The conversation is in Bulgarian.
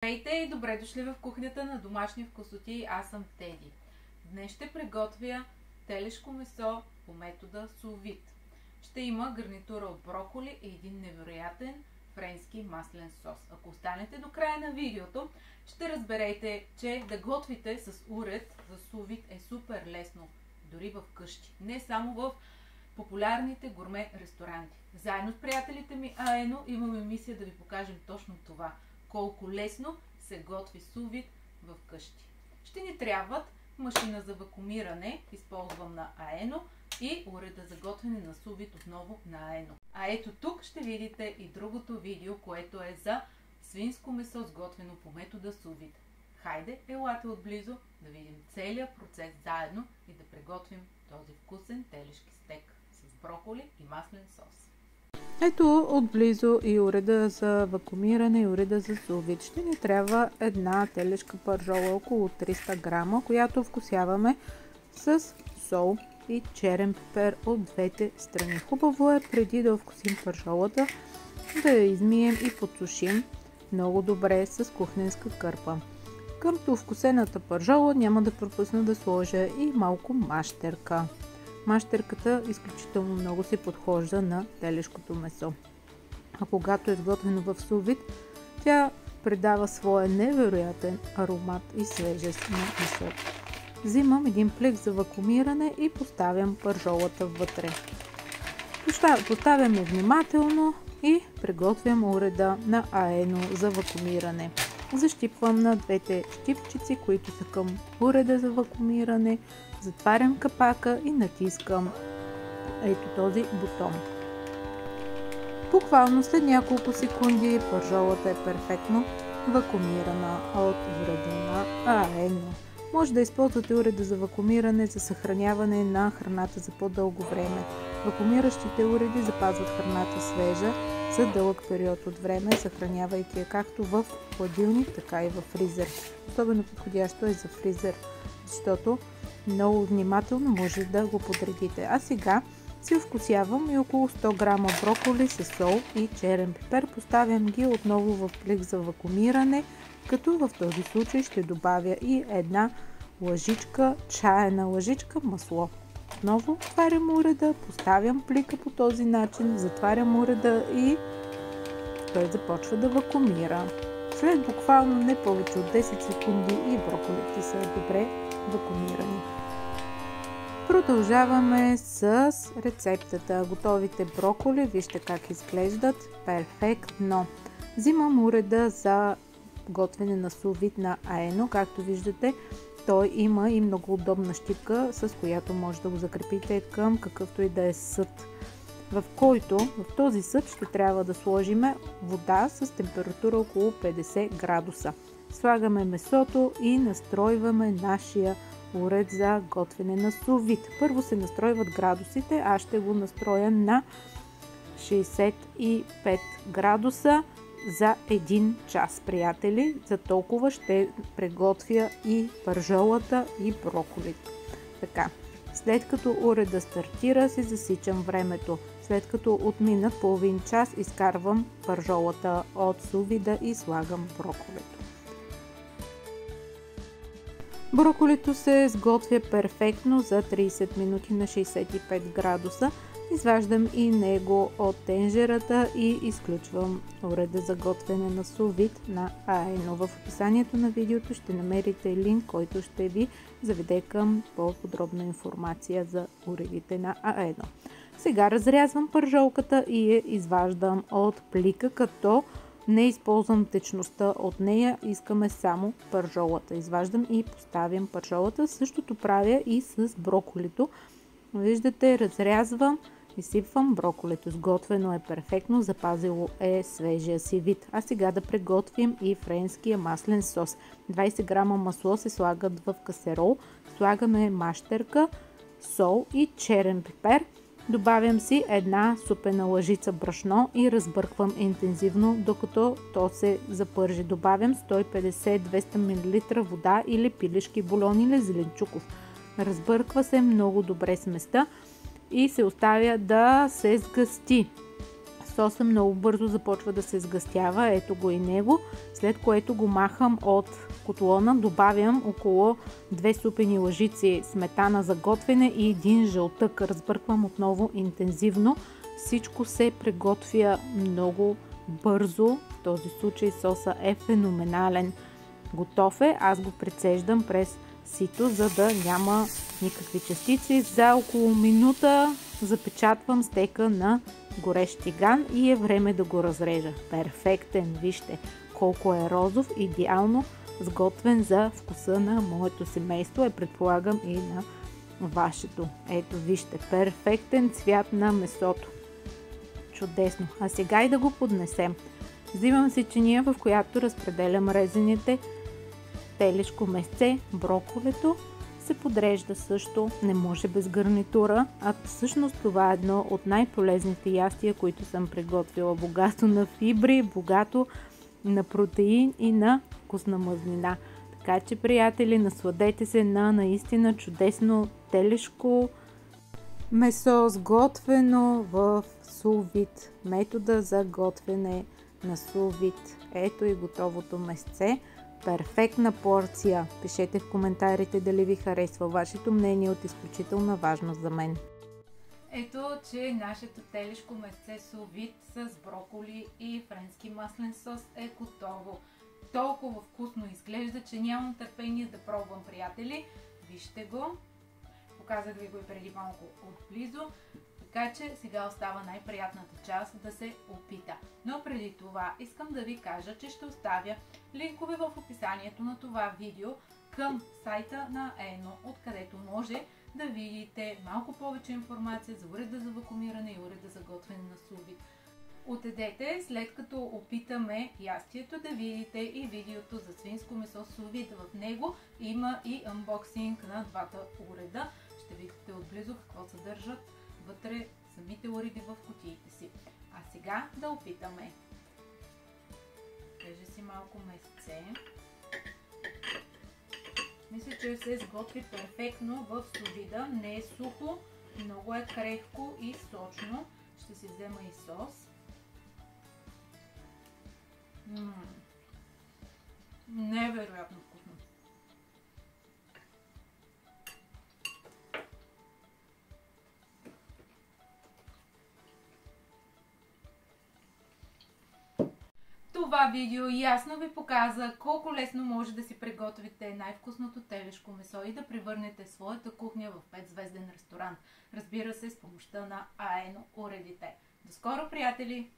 Здравейте и добре дошли в кухнята на домашни вкусоти. Аз съм Теди. Днес ще приготвя телешко месо по метода сous-vide. Ще има гарнитура от броколи и един невероятен френски маслен сос. Ако останете до края на видеото, ще разберете, че да готвите с уред за сous-vide е супер лесно, дори в къщи. Не само в популярните гурме ресторанти. Заедно с приятелите ми Аено имаме мисия да ви покажем точно това. Колко лесно се готви сous-vide в къщи. Ще ни трябват машина за вакуумиране, използвам на Аено, и уреда за готвене на сous-vide отново на Аено. А ето тук ще видите и другото видео, което е за свинско месо, сготвено по метода сous-vide. Хайде, елате отблизо да видим целият процес заедно и да приготвим този вкусен телешки стек с броколи и маслен сос. Ето отблизо и уреда за вакуумиране и уреда за сous-vide. Ще ни трябва една телешка пържола, около 300 грама, която вкусяваме с сол и черен пипер от двете страни. Хубаво е преди да вкусим пържолата да я измием и подсушим много добре с кухненска кърпа. Към вкусената пържола няма да пропусна да сложа и малко мащерка. Мащерката изключително много се подхожда на телешкото месо. А когато е изготвено в сous-vide, тя придава своя невероятен аромат и свежест на месото. Взимам един плик за вакуумиране и поставям пържолата вътре. Поставям внимателно и приготвям уреда на Аено за вакуумиране. Защипвам на двете щипчици, които са към уреда за вакуумиране, затварям капака и натискам ето този бутон. Буквално след няколко секунди пържолата е перфектно вакуумирана от уреда на Аено. Може да използвате уреда за вакуумиране за съхраняване на храната за по-дълго време. Вакуумиращите уреди запазват храната свежа за дълъг период от време, съхранявайки я както в хладилник, така и в фризер. Особено подходящо е за фризер, защото много внимателно може да го подредите. А сега си вкусявам и около 100 грама броколи с сол и черен пипер. Поставям ги отново в плик за вакуумиране, като в този случай ще добавя и една лъжичка, чайна лъжичка масло. Отново отварям уреда, поставям плика по този начин, затварям уреда и той започва да вакуумира. След буквално не повече от 10 секунди и броколите са добре вакуумирани. Продължаваме с рецептата. Готовите броколи, вижте как изглеждат перфектно. Взимам уреда за готвене на сous-vide на Аено. Както виждате, той има и много удобна щипка, с която може да го закрепите към какъвто и да е съд, в който в този съд ще трябва да сложим вода с температура около 50 градуса. Слагаме месото и настройваме нашия уред за готвене на сous-vide. Първо се настройват градусите, аз ще го настроя на 65 градуса за 1 час, приятели. За толкова ще приготвя и пържолата и броколите. Така, след като уреда стартира, си засичам времето. След като отмина половин час, изкарвам пържолата от сous-vide и слагам броколито. Броколито се сготвя перфектно за 30 минути на 65 градуса. Изваждам и него от тенжерата и изключвам уреда за готвене на сous-vide на Аено. В описанието на видеото ще намерите линк, който ще ви заведе към по-подробна информация за уредите на Аено. Сега разрязвам пържолката и я изваждам от плика, като не използвам течността от нея, искаме само пържолата. Изваждам и поставям пържолата. Същото правя и с броколито. Виждате, разрязвам, изсипвам броколито. Сготвено е перфектно, запазило е свежия си вид. А сега да приготвим и френския маслен сос. 20 грама масло се слагат в касерол. Слагаме мащерка, сол и черен пипер. Добавям си една супена лъжица брашно и разбърквам интензивно, докато то се запържи. Добавям 150-200 мл вода или пилешки бульон или зеленчуков. Разбърква се много добре сместа и се оставя да се сгъсти. соса много бързо започва да се сгъстява. Ето го и него. След което го махам от котлона. Добавям около 2 супени лъжици сметана за готвене и 1 жълтък. Разбърквам отново интензивно. Всичко се приготвя много бързо. В този случай соса е феноменален. Готов е. Аз го прецеждам през сито, за да няма никакви частици. За около минута запечатвам стейка на горещ тиган и е време да го разрежа. Перфектен, вижте колко е розов, идеално сготвен за вкуса на моето семейство, предполагам и на вашето. Ето вижте, перфектен цвят на месото. Чудесно. А сега и да го поднесем. Взимам си чиния, в която разпределям резаните телешко месце, броколето се подрежда също, не може без гарнитура, а всъщност това е едно от най-полезните ястия, които съм приготвила. Богато на фибри, богато на протеин и на вкусна мазнина. Така че, приятели, насладете се на наистина чудесно телешко месо, сготвено в сувит. Метода за готвене на сувит. Ето и готовото месце. Перфектна порция. Пишете в коментарите дали ви харесва. Вашето мнение е от изключителна важност за мен. Ето, че нашето телешко месце сувит с броколи и френски маслен сос е готово. Толкова вкусно изглежда, че нямам търпение да пробвам, приятели. Вижте го. Показах ви го и преди малко отблизо. Така че сега остава най-приятната част да се опита. Но преди това искам да ви кажа, че ще оставя линкове в описанието на това видео към сайта на Ено, откъдето може да видите малко повече информация за уреда за вакуумиране и уреда за готвене на сувит. Отидете, след като опитаме ястието, да видите и видеото за свинско месо сувит. В него има и анбоксинг на двата уреда. Ще видите отблизо какво съдържат вътре самите уреди в кутиите си. А сега да опитаме. Реже си малко месце. Мисля, че се сготви перфектно в сувида. Не е сухо, много е крехко и сочно. Ще си взема и сос. Невероятно вкусно. Това видео ясно ви показа колко лесно може да си приготвите най-вкусното телешко месо и да превърнете своята кухня в 5-звезден ресторант. Разбира се, с помощта на Аено уредите. До скоро, приятели!